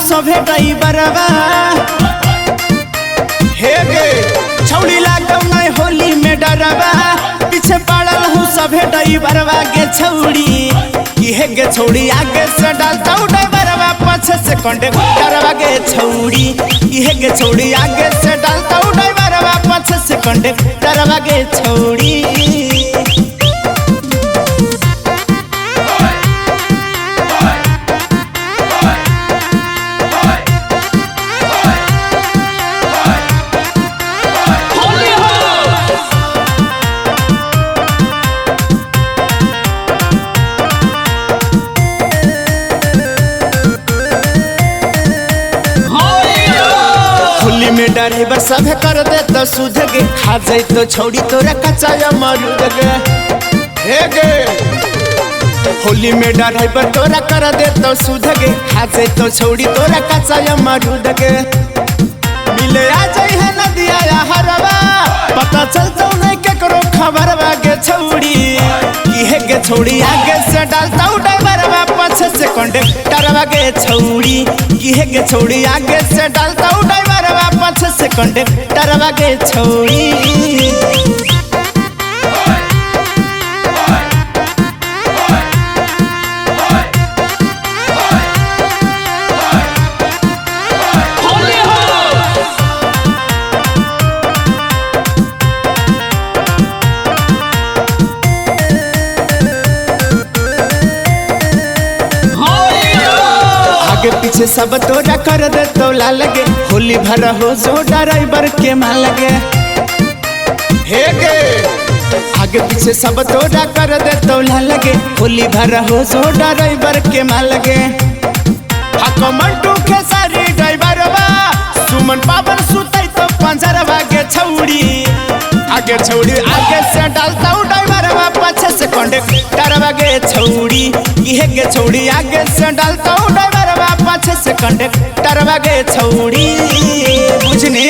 सभे ड्राइवरवा हे गे छौड़ी लागौ नै होली में डरवा पीछे पड़ल हूँ सभे ड्राइवरवा गे छौड़ी हे गे छौड़ी आगे से डालता ड्राइवरवा पीछे से कंडक्टरवा गे छौड़ी हे गे छौड़ी आगे से डालता ड्राइवरवा पीछे से कंडक्टरवा गे छौड़ी। होली में ड्राइवर सभे कर दे तो सुध गे खा जाए तो छौड़ी तोरा कच्चा मरुद गे हे गे होली में ड्राइवर तोरा कर दे तो सुध गे खा जाए तो छौड़ी तोरा कच्चा मरुद गे मिले आ जाए है नदिया या हरवा पता चलता नहीं केकरो खबरवा गे छौड़ी हे गे छौड़ी आगे से डालता ड्राइवरवा पीछे से कंडक्टरवा गे छौड़ी हे गे छौड़ी आगे से डालता ड्राइवरवा पीछे से कंडक्टरवा गे छौड़ी। आगे पीछे सब तोरा कर दे तो ला लगे होली भर हो जो ड्राइवर के मां लगे हे गे आगे पीछे सब तोरा कर दे तो ला लगे होली भर हो जो ड्राइवर के मां लगे मंटू के सारी ड्राइवरवा सुमन पावन सुतई तो पंजरवा गे छौड़ी आगे छौड़ी आगे से डालता ड्राइवरवा पीछे से कंडक्टरवा गे छौड़ी हे गे छौड़ी आगे से डालता ड्राइवरवा पीछे से कंडक्टरवा गे छौड़ी बुझनी।